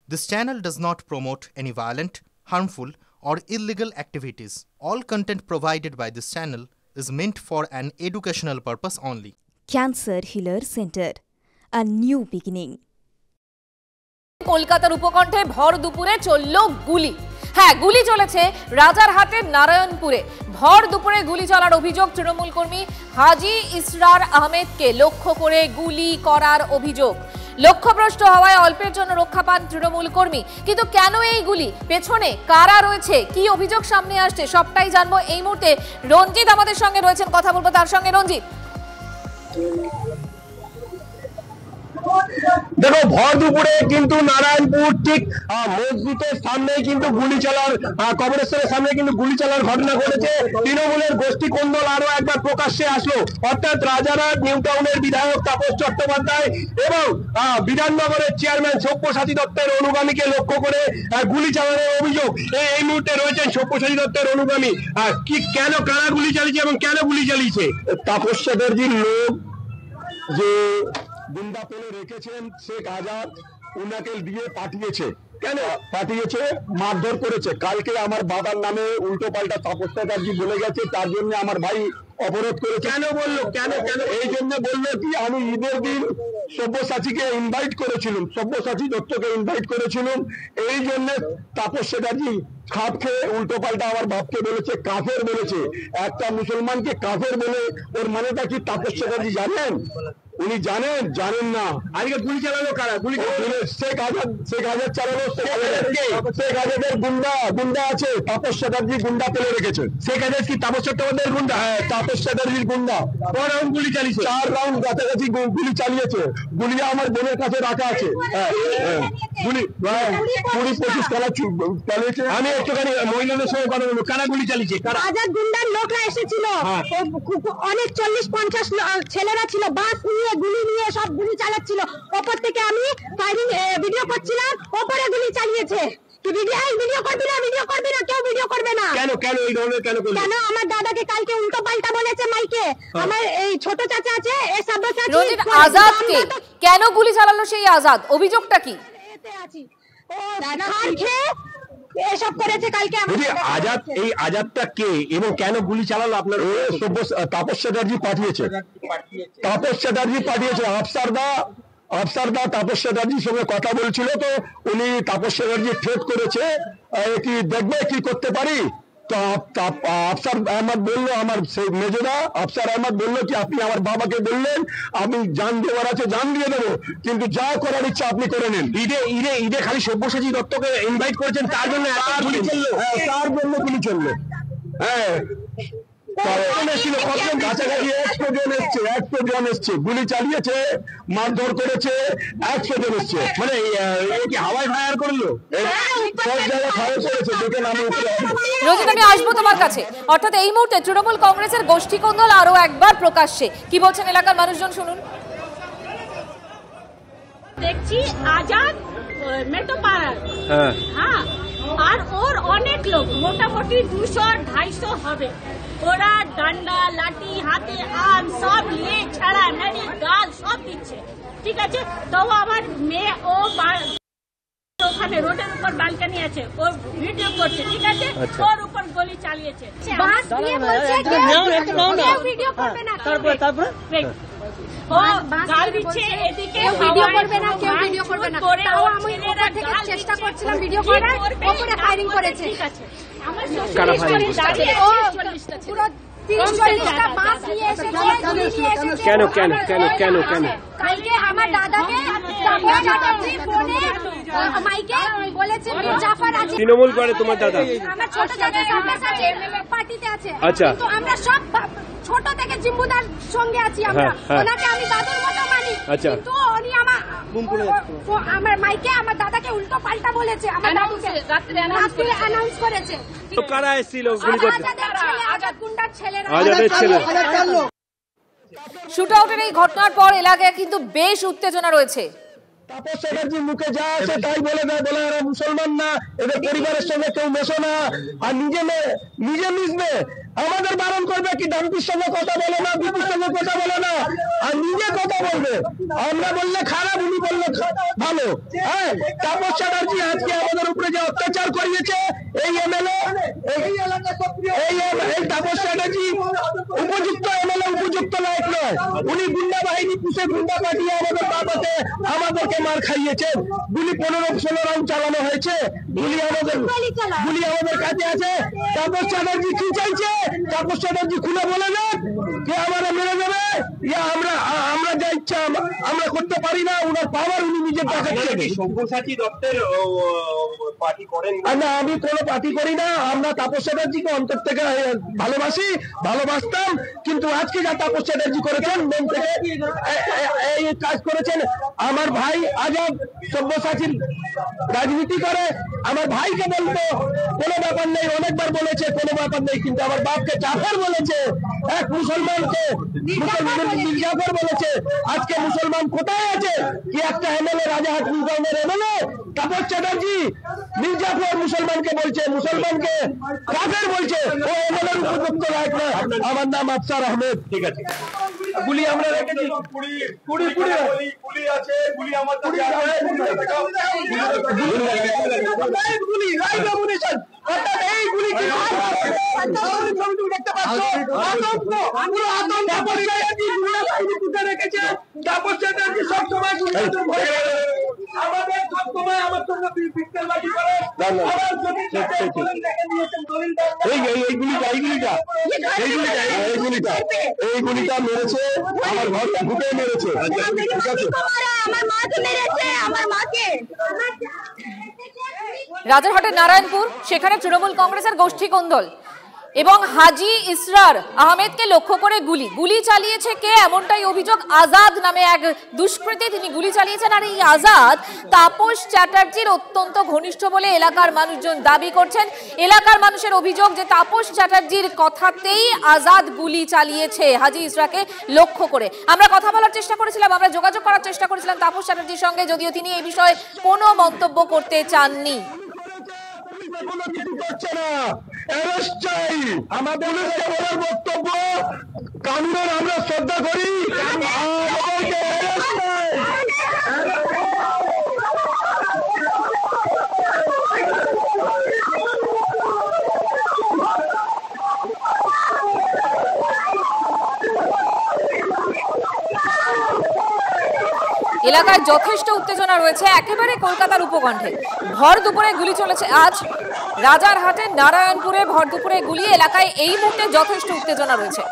This channel does not promote any violent, harmful, or illegal activities. All content provided by this channel is meant for an educational purpose only. Cancer Healer Center, a new beginning. কলকাতার উপকণ্ঠে ভর দুপুরে চলল গুলি। হ্যাঁ, গুলি চলেছে রাজারহাটের নারায়ণপুরে। ভর দুপুরে গুলি চলার অভিযোগ তৃণমূল কর্মী হাজী ইসরার আহমেদকে লক্ষ্য করে গুলি করার অভিযোগ। লক্ষ্যভ্রষ্ট হওয়ায় অল্পের জন্য রক্ষা পান তৃণমূল কর্মী। কিন্তু কেন এই গুলি, পেছনে কারা রয়েছে, কি অভিযোগ সামনে আসছে, সবটাই জানবো এই মুহূর্তে। রঞ্জিত আমাদের সঙ্গে রয়েছেন, কথা বলবো তার সঙ্গে। রঞ্জিত, দেখো, ভর দুপুরে কিন্তু নারায়ণপুর ঠিক মসজিদের সামনে কিন্তু গুলি চালার, কবরেশ্বরের সামনে কিন্তু গুলি চালার ঘটনা ঘটেছে। তৃণমূলের গোষ্ঠী কোন্দল আরো একবার প্রকাশ্যে আসলো, অর্থাৎ রাজারহাট নিউ টাউনের বিধায়ক তাপস চট্টোপাধ্যায় এবং বিধাননগরের চেয়ারম্যান সব্যসাচী দত্তের অনুগামীকে লক্ষ্য করে গুলি চালানোর অভিযোগ। এই মুহূর্তে রয়েছেন সব্যসাচী দত্তের অনুগামী। কি কেন, কারা গুলি চালিয়েছে এবং কেন গুলি চালিয়েছে? তাপস চ্যাটার্জির লোক যে গুন্ডা পেলে রেখেছেন শেখ আজাদ, উনাকে দিয়ে পাঠিয়েছে। কেন পাঠিয়েছে? মারধর করেছে। কালকে আমার বাবার নামে উল্টো পাল্টা তাপস চ্যাটার্জি বলে গেছে, তার জন্য আমার ভাই অবরোধ করেছে। কেন বললো? কেন কেন এই জন্য বললো কি, আমি ঈদের দিন সব্যসাচীকে ইনভাইট করেছিলাম, সব্যসাচী দত্তকে ইনভাইট করেছিলাম। এই জন্য তাপস চ্যাটার্জি খাপ খেয়ে উল্টো পাল্টা আমার বাপকে বলেছে, কাফের বলেছে। একটা মুসলমানকে কাফের বলে ওর মানেটা কি তাপস চ্যাটার্জি জানেন? উনি জানেন? জানেন না। আজকে গুলি চালালো কারা? গুলি শেখ আজাদ চালালো। শেখ আজাদের গুন্ডা আছে, তাপস চ্যাটার্জি গুন্ডা পেলে রেখেছে। শেখ আজাদ কি তাপস চট্টোপাধ্যায়ের গুন্ডা? হ্যাঁ, তাপস চ্যাটার্জির গুন্ডা। 4 রাউন্ড গুলি চালিয়েছে, 4 রাউন্ড কাছাকাছি গুলি চালিয়েছে। গুলি আমার বোনের কাছে রাখা আছে। গুলি 20-25 কালা চালিয়েছে। আমি একটুখানি মহিলাদের সঙ্গে কথা বলবো, কারা গুলি চালিয়েছে? আজাদ গুন্ডার লোকরা এসেছিল, অনেক 40-50 ছেলেরা ছিল, বাস নিয়ে গুলি নিয়ে সব গুলি চালাচ্ছিল। ওপর থেকে আমি ফায়ারিং ভিডিও করছিলাম, ওপরে গুলি চালিয়েছে। ভিডিও করবি না, কেউ ভিডিও করবে না। কেন এই ধরনের কেন? আমার দাদাকে কালকে উল্টো পাল্টা বলেছে মাইকে। আমার এই ছোট চাচা আছে, এই সব্যসাচী। রঞ্জিত, আজাদকে কেন গুলি চালালো সেই আজাদ, অভিযোগটা কি? ও খান খেয়ে এসব করেছে কালকে। আজাদ, এই আজাদটা কে এবং কেন গুলি চালালো আপনার? তাপস চ্যাটার্জি পাঠিয়েছে। তাপস চ্যাটার্জি পাঠিয়েছে। আফসারদা তাপস চ্যাটার্জির সঙ্গে কথা বলছিল, তো উনি তাপস চ্যাটার্জি থ্রেট করেছে, কি দেখবে কি করতে পারি। তো আফসার আহমদ বললো, আমার সেই মেজরা আফসার আহমদ বললো কি, আপনি আমার বাবাকে বললেন আমি জান দেওয়ার আছে, জান দিয়ে দেবো, কিন্তু যা করার ইচ্ছা আপনি করে নেন। ঈদে খালি সব্যসাচী দত্তকে ইনভাইট করেছেন, তার জন্য গুলি চললো। তার জন্য গুলি চললো। হ্যাঁ, কাছাকাছি 100 জন এসছে, গুলি চালিয়েছে, মারধর করেছে, 100 জন এসছে। মানে কি হাওয়ায় ফায়ার করলো? সব জায়গায় ফায়ার করেছে। দেখেন, আমি রোজিত, আমি আসবো তোমার কাছে। অর্থাৎ এই মুহূর্তে তৃণমূল কংগ্রেসের গোষ্ঠী কোন্দল আরো একবার প্রকাশ্যে। কি বলছেন এলাকার মানুষজন, শুনুন। দেখছি আজাদ মেটোপাড়ার, হ্যাঁ, আর ওর অনেক লোক, মোটামুটি 200-250 হবে। ওরা ডান্ডা লাঠি হাতে আম সব নিয়ে ছাড়া নাড়ি গাল সব দিচ্ছে, ঠিক আছে। তো আমার মেয়ে ওখানে রোডের উপর বালকানি আছে, ও ভিডিও করছে, ঠিক আছে। ওর উপর গুলি চালিয়েছে। বাস দিয়ে বলছে ভিডিও করবে না, তারপরে ও গাল দিচ্ছে, এদিকে ভিডিও করবে না, কেউ ভিডিও করবে না। তাও আমি ওপর থেকে চেষ্টা করছিলাম ভিডিও করার, ওপরে ফায়ারিং করেছে, ঠিক আছে। আমার শ্বশুর ও পুরো 30-40টা বাস নিয়ে এসেছে, গুলি নিয়ে এসেছে। কেন কালকে আমার দাদাকে ফোনে মাইকে বলেছে মির্জাফর আছে। তৃণমূল করে তোমার দাদা? আমার ছোট দাদা সব্যসাচী পার্টিতে আছে। আচ্ছা, কিন্তু আমরা সব ছোট থেকে জিম্বুদার সঙ্গে আছি। আমরা ওনাকে আমি দাদুর মতো মানি, কিন্তু উনি আমার মাইকে আমার দাদাকে উল্টো পাল্টা বলেছে। আমার দাদুকে রাত্রে অ্যানাউন্স করেছে। কারা এসেছিল গুলি করতে? আজাদ গুন্ডার ছেলেরা। শুট আউটের এই ঘটনার পর এলাকায় কিন্তু বেশ উত্তেজনা রয়েছে। তাপস চ্যাটার্জির মুখে যা আছে তাই বলে দেয়, বলে এরা মুসলমান না, এদের পরিবারের সঙ্গে কেউ মেশো না, আর নিজে মিশবে। আমাদের বারণ করবে কি ডাম্পির সঙ্গে কথা বলে না, বিপির সঙ্গে কথা বলে না, আর নিজে কথা বলবে। আমরা বললে খারাপ, উনি বললে ভালো। হ্যাঁ, তাপস চ্যাটার্জি আজকে আমাদের উপরে যে অত্যাচার করিয়েছে, এই এমএলএ, এই তাপস চ্যাটার্জি উপযুক্ত এমএলএ, উপযুক্ত লায়ক নয়। উনি গুন্ডা বাহিনী পুষে গুন্ডা পাঠিয়ে আমাদেরকে মার খাইয়েছেন। গুলি 15-16 রাউন্ড চালানো হয়েছে। গুলি আমাদের কাছে আছে। তাপস চ্যাটার্জি কি চাইছে? তাপস চ্যাটার্জি খুলে বলে দেন যে আমরা মেরে দেবে, আমরা যা ইচ্ছা আমরা করতে পারি না। উনার পাওয়ার উনি নিজের কাছে। সব্যসাচী দত্তের পার্টি করেন না, আমি কোনো পার্টি করি না। আমরা তাপস চ্যাটার্জিকে অন্তর থেকে ভালোবাসতাম, কিন্তু আজকে যা তাপস চ্যাটার্জি করেছেন, মন থেকে এই কাজ করেছেন। আমার ভাই আজব সব্যসাচীর রাজনীতি করে, আমার ভাইকে বলতো কোনো ব্যাপার নেই, অনেকবার বলেছে কোনো ব্যাপার নেই, কিন্তু আমার বাপকে জাফর বলেছে, এক মুসলমানকে মির্জাফর বলেছে। আজকে মুসলমান কোথায় আছে? কি একটা এমএলএ, রাজাহাট মুসলমানের এমএলএ তাপস চ্যাটার্জি মির্জাফর মুসলমানকে বলছে, মুসলমানকে কাফের বলছে। ও এমএলএ উপযুক্ত লায়ক না। আমার নাম আফসার আহমেদ। ঠিক আছে। গুলি আমরা রেখেছি, গুলি আছে, গুলি আমার কাছে আছে। গুলি রাইট অ্যামুনিশন, অর্থাৎ এই গুলি কি দেখতে পাচ্ছ? আতঙ্ক, পুরো আতঙ্ক পরিচয়টি গুন্ডা বাহিনী পুষে রেখেছে। তাপস চ্যাটার্জি সবসময় আমাদের সবসময় আমার সঙ্গে বিক্কেলবাজি করে। এই গুলিটা মেরেছে, আমার ঘর ঢুকে মেরেছে, আমার মাকে মেরেছে, আমার মাকে। রাজারহাটের নারায়ণপুর, সেখানে তৃণমূল কংগ্রেসের গোষ্ঠী কোন্দল এবং হাজি ইসরার আহমেদকে লক্ষ্য করে গুলি চালিয়েছে কে? এমনটাই অভিযোগ। আজাদ নামে এক দুষ্কৃতী তিনি গুলি চালিয়েছেন। আর এই আজাদ তাপস চ্যাটার্জির অত্যন্ত ঘনিষ্ঠ বলে এলাকার মানুষজন দাবি করছেন। এলাকার মানুষের অভিযোগ যে তাপস চ্যাটার্জির কথাতেই আজাদ গুলি চালিয়েছে হাজি ইসরাকে লক্ষ্য করে। আমরা কথা বলার চেষ্টা করেছিলাম, আমরা যোগাযোগ করার চেষ্টা করেছিলাম তাপস চ্যাটার্জির সঙ্গে, যদিও তিনি এই বিষয়ে কোনো মন্তব্য করতে চাননি। আমাদের বলার বক্তব্য, কানুনের আমরা শ্রদ্ধা করি। এলাকায় যথেষ্ট উত্তেজনা রয়েছে, একেবারে কলকাতার উপকণ্ঠে। ভর দুপুরে গুলি চলেছে আজ রাজারহাটের নারায়ণপুরে। ভর দুপুরে গুলি, এলাকায় এই মুহূর্তে যথেষ্ট উত্তেজনা রয়েছে।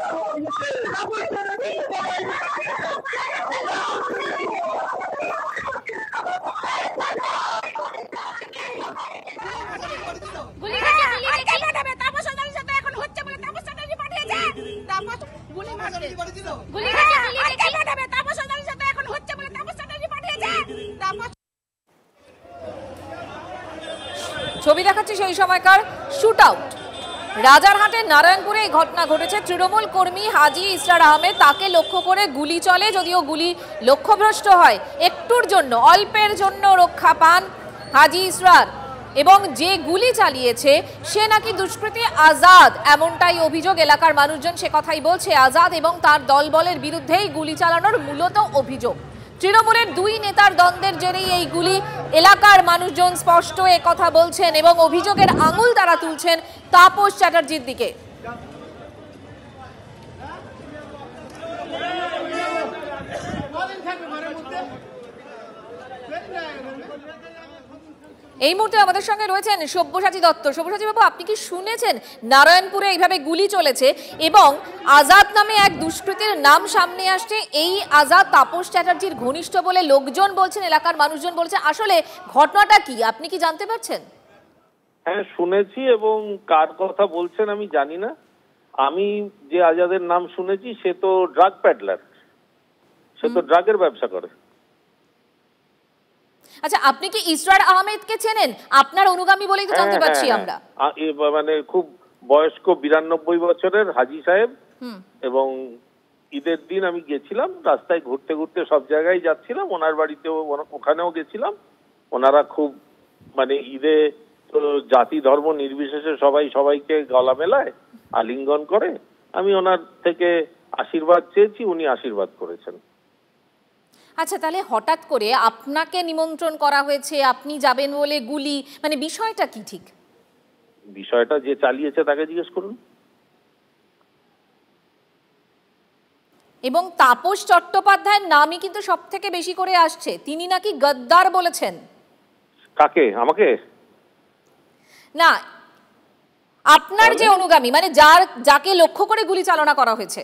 ছবি দেখাচ্ছি সেই সময়কার শুট আউট। রাজারহাটের নারায়ণপুরে এই ঘটনা ঘটেছে। তৃণমূল কর্মী হাজি ইসরার আহমেদ, তাকে লক্ষ্য করে গুলি চলে, যদিও গুলি লক্ষ্যভ্রষ্ট হয়। একটুর জন্য, অল্পের জন্য রক্ষা পান হাজি ইসরার, এবং যে গুলি চালিয়েছে সে নাকি দুষ্কৃতী আজাদ, এমনটাই অভিযোগ। এলাকার মানুষজন সে কথাই বলছে। আজাদ এবং তার দলবলের বিরুদ্ধেই গুলি চালানোর মূলত অভিযোগ। তৃণমূলের দুই নেতার দ্বন্দ্বের জেরেই এই গুলি, এলাকার মানুষজন স্পষ্ট কথা বলছেন এবং অভিযোগের আঙুল তারা তুলছেন তাপস চ্যাটার্জির দিকে। এই মুহূর্তে আমাদের সঙ্গে রয়েছেন সব্যসাচী দত্ত। সব্যসাচী বাবু, আপনি কি শুনেছেন নারায়ণপুরে এইভাবে গুলি চলেছে এবং আজাদ নামে এক দুষ্কৃতীর নাম সামনে আসছে? এই আজাদ তাপস চ্যাটার্জির ঘনিষ্ঠ বলে লোকজন বলছেন, এলাকার মানুষজন বলছে। আসলে ঘটনাটা কি, আপনি কি জানতে পারছেন? হ্যাঁ, শুনেছি, এবং কার কথা বলছেন আমি জানি না। আমি যে আজাদের নাম শুনেছি সে তো ড্রাগ প্যাডলার, সে তো ড্রাগের ব্যবসা করে। আচ্ছা, আপনি কি ইসরার আহমেদকে চেনেন? আপনার অনুগামী বলেই তো জানতে পারছি আমরা। মানে খুব বয়স্ক 92 বছরের হাজি সাহেব, এবং ঈদের দিন আমি গেছিলাম, রাস্তায় ঘুরতে ঘুরতে সব জায়গায় যাচ্ছিলাম, ওনার বাড়িতেও ওখানেও গেছিলাম। ওনারা খুব মানে ঈদে তো জাতি ধর্ম নির্বিশেষে সবাই সবাইকে গলা মেলায়, আলিঙ্গন করে। আমি ওনার থেকে আশীর্বাদ চেয়েছি, উনি আশীর্বাদ করেছেন। আচ্ছা, তাহলে হঠাৎ করে আপনাকে নিমন্ত্রণ করা হয়েছে, আপনি যাবেন বলে গুলি, মানে বিষয়টা কি ঠিক? বিষয়টা যে চালিয়েছে তাকে জিজ্ঞেস করুন। এবং তাপস চট্টোপাধ্যায়ের নামই কিন্তু সব থেকে বেশি করে আসছে, তিনি নাকি গদ্দার বলেছেন। কাকে? আমাকে না, আপনার যে অনুগামী, মানে যাকে লক্ষ্য করে গুলি চালনা করা হয়েছে।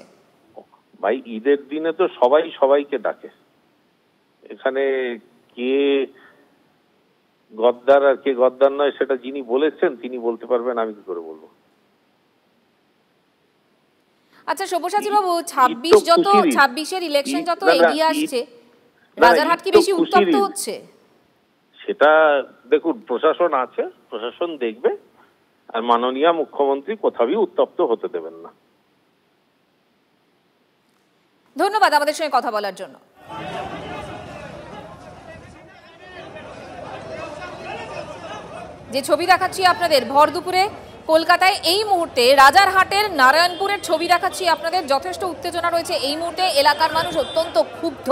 ভাই, ঈদের দিনে তো সবাই সবাইকে ডাকে। এখানে কে গদ্দার আর কে গদ্দার নয় সেটা যিনি বলেছেন তিনি বলতে পারবেন, আমি কি করে বলবো? আচ্ছা সব্যসাচী বাবু, 26-এর ইলেকশন যত এগিয়ে আসছে, রাজারহাট কি বেশি উত্তপ্ত হচ্ছে? সেটা দেখুন, প্রশাসন আছে, প্রশাসন দেখবে। আর মাননীয় মুখ্যমন্ত্রী কোথাও উত্তপ্ত হতে দেবেন না। ধন্যবাদ আমাদের সঙ্গে কথা বলার জন্য। যে ছবি দেখাচ্ছি আপনাদের ভর দুপুরে কলকাতায়, এই মুহূর্তে রাজারহাটের নারায়ণপুরের ছবি দেখাচ্ছি আপনাদের। যথেষ্ট উত্তেজনা রয়েছে এই মুহূর্তে, এলাকার মানুষ অত্যন্ত ক্ষুব্ধ।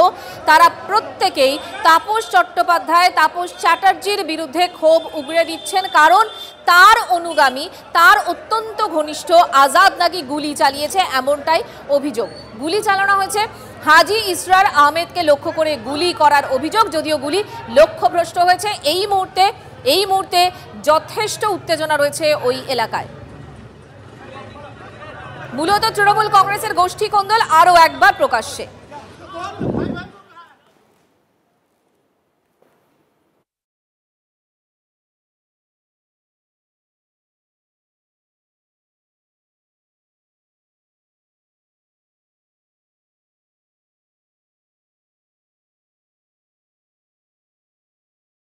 তারা প্রত্যেকেই তাপস চট্টোপাধ্যায়, তাপস চ্যাটার্জির বিরুদ্ধে ক্ষোভ উগরে দিচ্ছেন, কারণ তার অনুগামী, তার অত্যন্ত ঘনিষ্ঠ আজাদ নাকি গুলি চালিয়েছে, এমনটাই অভিযোগ। গুলি চালানো হয়েছে হাজি ইসরার আহমেদকে লক্ষ্য করে গুলি করার অভিযোগ, যদিও গুলি লক্ষ্যভ্রষ্ট হয়েছে। এই মুহূর্তে যথেষ্ট উত্তেজনা রয়েছে ওই এলাকায়। মূলত তৃণমূল কংগ্রেসের গোষ্ঠী কোন্দল আরও একবার প্রকাশ্যে।